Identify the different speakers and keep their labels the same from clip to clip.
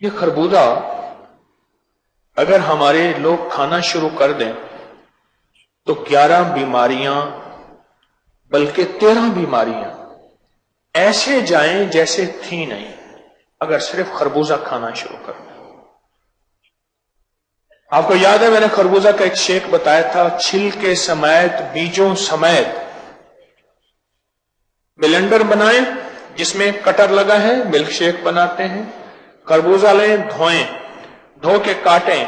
Speaker 1: یہ खरबूजा अगर हमारे लोग खाना शुरू कर दें तो 11 बीमारियां बल्कि 13 बीमारियां ऐसे जाएं जैसे थी नहीं, अगर सिर्फ खरबूजा खाना शुरू कर दें। आपको याद है मैंने खरबूजा का एक शेक बताया था, छिलके समेत बीजों समेत ब्लेंडर बनाएं जिसमें कटर लगा है, मिल्क शेक बनाते हैं। खरबूजा लें, धोएं, धो के काटें,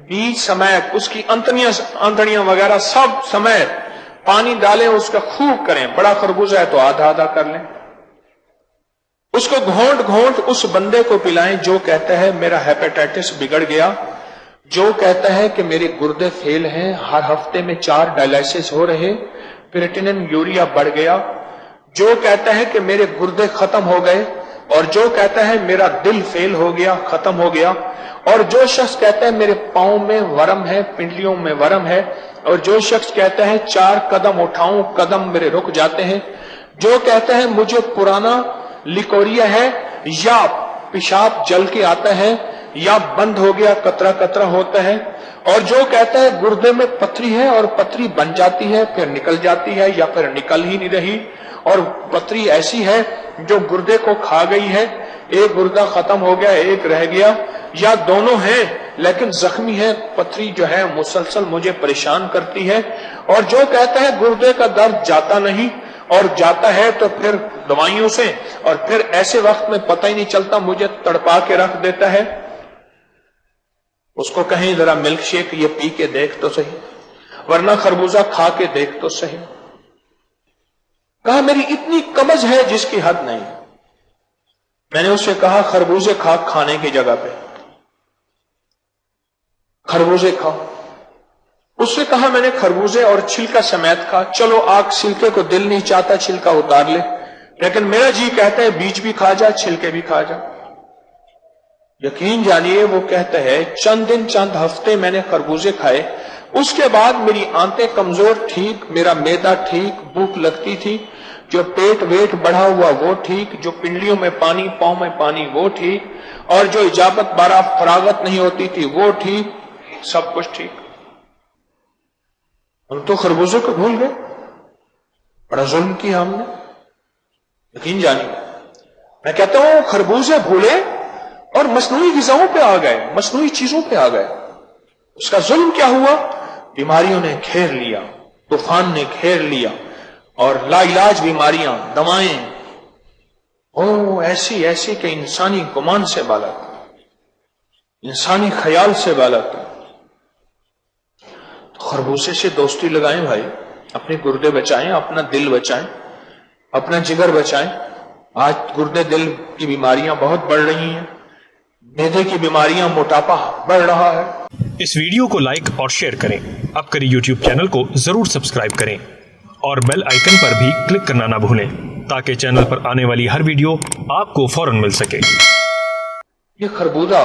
Speaker 1: बीज समेत उसकी अंतड़ियां वगैरह सब समेत पानी डालें, उसका खूब करें। बड़ा खरबूजा है तो आधा आधा कर लें। उसको घोंट घोंट उस बंदे को पिलाएं जो कहता है मेरा हेपेटाइटिस बिगड़ गया, जो कहता है कि मेरे गुर्दे फेल हैं, हर हफ्ते में 4 डायलिसिस हो रहे, क्रिएटिनिन यूरिया बढ़ गया, जो कहता है कि मेरे गुर्दे खत्म हो गए, और जो कहता है मेरा दिल फेल हो गया, खत्म हो गया, और जो शख्स कहता है मेरे पांव में वरम है, पिंडलियों में वरम है, और जो शख्स कहता है 4 कदम उठाऊं कदम मेरे रुक जाते हैं, जो कहता है मुझे पुराना लिकोरिया है, या पेशाब जल के आता है, या बंद हो गया कतरा कतरा होता है, और जो कहता है गुर्दे में पथरी है और पथरी बन जाती है फिर निकल जाती है या फिर निकल ही नहीं रही, और पथरी ऐसी है जो गुर्दे को खा गई है, एक गुर्दा खत्म हो गया एक रह गया, या दोनों हैं लेकिन जख्मी है, पथरी जो है मुसलसल मुझे परेशान करती है, और जो कहता है गुर्दे का दर्द जाता नहीं और जाता है तो फिर दवाइयों से, और फिर ऐसे वक्त में पता ही नहीं चलता मुझे तड़पा के रख देता है, उसको कहें जरा मिल्क शेक ये पी के देख तो सही, वरना खरबूजा खा के देख तो सही। कहा मेरी इतनी कमज है जिसकी हद नहीं। मैंने उससे कहा खरबूजे खा, खाने की जगह पे खरबूजे खाओ। उससे कहा मैंने खरबूजे और छिलका समेत खा। चलो आग छिलके को दिल नहीं चाहता छिलका उतार ले, लेकिन मेरा जी कहता है बीज भी खा जा छिलके भी खा जा। यकीन जानिए वो कहता है चंद दिन चंद हफ्ते मैंने खरबूजे खाए, उसके बाद मेरी आंतें कमजोर ठीक, मेरा मैदा ठीक, भूख लगती थी, जो पेट वेट बढ़ा हुआ वो ठीक, जो पिंडलियों में पानी पांव में पानी वो ठीक, और जो इजाबत बारा फरागत नहीं होती थी वो ठीक, सब कुछ ठीक। हम तो खरबूजे को भूल गए, बड़ा जुल्म किया हमने। यकीन जानिए मैं कहता हूं खरबूजे भूले और मसनूई ग़िज़ाओं पे आ गए, मसनूई चीजों पे आ गए। उसका जुल्म क्या हुआ? बीमारियों ने घेर लिया, तूफान ने घेर लिया, और लाइलाज बीमारियां, दवाएं ओ ऐसी ऐसी कि इंसानी गुमान से बालक, इंसानी ख्याल से बालक। तो खरबूजे से दोस्ती लगाएं भाई, अपने गुर्दे बचाएं, अपना दिल बचाएं, अपना जिगर बचाएं। आज गुर्दे दिल की बीमारियां बहुत बढ़ रही हैं, मैदे की बीमारियां, मोटापा बढ़ रहा है।
Speaker 2: इस वीडियो को लाइक और शेयर करें। अपकरी यूट्यूब चैनल को जरूर सब्सक्राइब करें और बेल आइकन पर भी क्लिक करना ना भूलें, ताकि चैनल पर आने वाली हर वीडियो आपको फौरन मिल सके।
Speaker 1: ये खरबूजा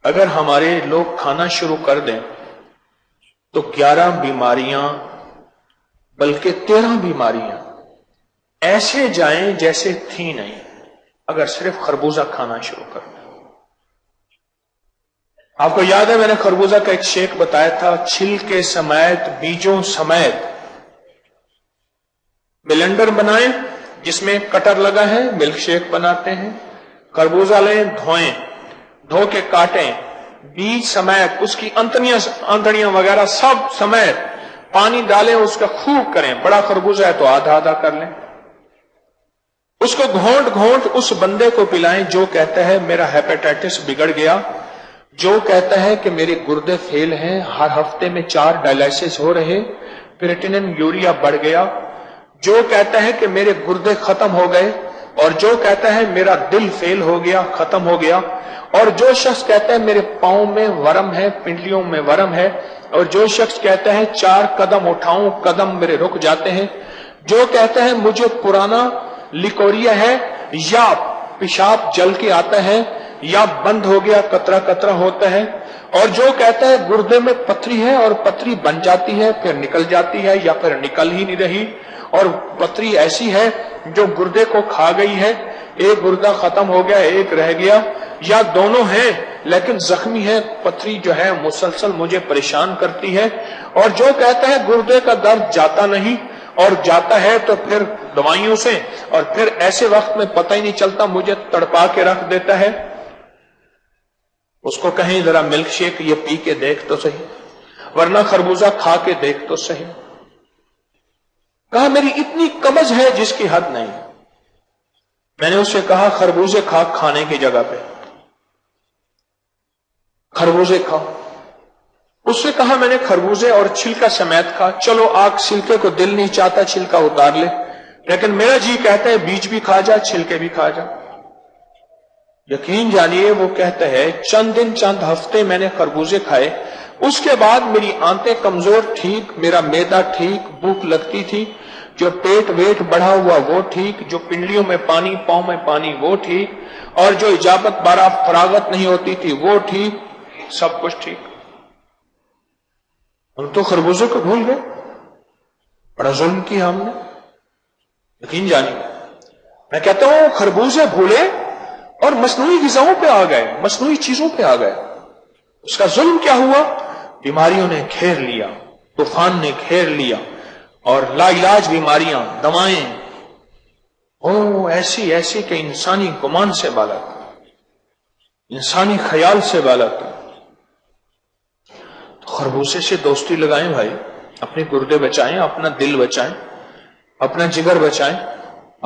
Speaker 1: अगर हमारे लोग खाना शुरू कर दें तो 11 बीमारियां बल्कि 13 बीमारियां ऐसे जाएं जैसे थी नहीं, अगर सिर्फ खरबूजा खाना शुरू कर दें। आपको याद है मैंने खरबूजा का एक शेक बताया था, छिलके समेत बीजों समेत ब्लेंडर बनाएं जिसमें कटर लगा है, मिल्क शेक बनाते हैं। खरबूजा लें, धोएं, धो के काटें, बीज समेत उसकी अंतड़ियां वगैरह सब समेत पानी डालें, उसका खूब करें। बड़ा खरबूजा है तो आधा आधा कर लें। उसको घोंट घोंट उस बंदे को पिलाएं जो कहता है मेरा हेपेटाइटिस बिगड़ गया, जो कहता है कि मेरे गुर्दे फेल हैं, हर हफ्ते में 4 डायलिसिस हो रहे, क्रिएटिनिन यूरिया बढ़ गया, जो कहता है कि मेरे गुर्दे खत्म हो गए, और जो कहता है मेरा दिल फेल हो गया, खत्म हो गया, और जो शख्स कहता है मेरे पांव में वरम है, पिंडलियों में वरम है, और जो शख्स कहता है 4 कदम उठाऊं कदम मेरे रुक जाते हैं, जो कहता है मुझे पुराना लिकोरिया है, या पेशाब जल के आता है, या बंद हो गया कतरा कतरा होता है, और जो कहता है गुर्दे में पथरी है और पथरी बन जाती है फिर निकल जाती है या फिर निकल ही नहीं रही, और पथरी ऐसी है जो गुर्दे को खा गई है, एक गुर्दा खत्म हो गया एक रह गया, یا دونوں ہیں لیکن زخمی ہے، پتھری جو ہے مسلسل مجھے پریشان کرتی ہے، اور جو کہتا ہے گردے کا درد جاتا نہیں، اور جاتا ہے تو پھر دوائیوں سے، اور پھر ایسے وقت میں پتہ ہی نہیں چلتا مجھے تڑپا کے رکھ دیتا ہے، اس کو کہیں ذرا ملک شیک یہ پی کے دیکھ تو صحیح، ورنہ خربوزہ کھا کے دیکھ تو صحیح۔ کہا میری اتنی قبض ہے جس کی حد نہیں۔ میں نے اس سے کہا خربوزے کھانے کی جگہ پہ خربوزے کھاؤ۔ اس سے کہا میں نے خربوزے اور چھلکا سمیت کھا، چلو آگ چھلکے کو دل نہیں چاہتا چھلکا اتار لے، لیکن میرا جی کہتا ہے بیج بھی کھا جا چھلکے بھی کھا جا۔ یقین جانیے وہ کہتا ہے چند دن چند ہفتے میں نے خربوزے کھائے، اس کے بعد میری آنتیں کمزور ٹھیک، میرا معدہ ٹھیک، بھوک لگتی تھی، جو پیٹ ویٹ بڑھا ہوا وہ ٹھیک، جو پنڈلیوں میں پانی پاؤں میں پانی وہ ٹھیک، اور جو اجابت بارہ فراغت نہیں ہوتی تھی وہ ٹھیک، سب کچھ ٹھیک۔ ہم تو خربوزے کو بھول گئے، بڑا ظلم کیا ہم نے۔ یقین جانیے میں کہتا ہوں خربوزے بھولے اور مصنوعی غذاؤں پہ آ گئے، مصنوعی چیزوں پہ آ گئے۔ اس کا ظلم کیا ہوا؟ بیماریوں نے گھیر لیا، طوفان نے گھیر لیا، اور لا علاج بیماریاں، دوائیں ایسی ایسی کہ انسانی گمان سے بالغ، انسانی خیال سے بالغ۔ تو خربوزے سے دوستی لگائیں بھائی، اپنے گردے بچائیں، اپنا دل بچائیں، اپنا جگر بچائیں۔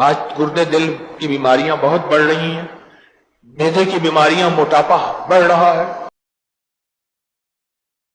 Speaker 1: آج گردے دل کی بیماریاں بہت بڑھ رہی ہیں، معدے کی بیماریاں، موٹاپا بڑھ رہا ہے،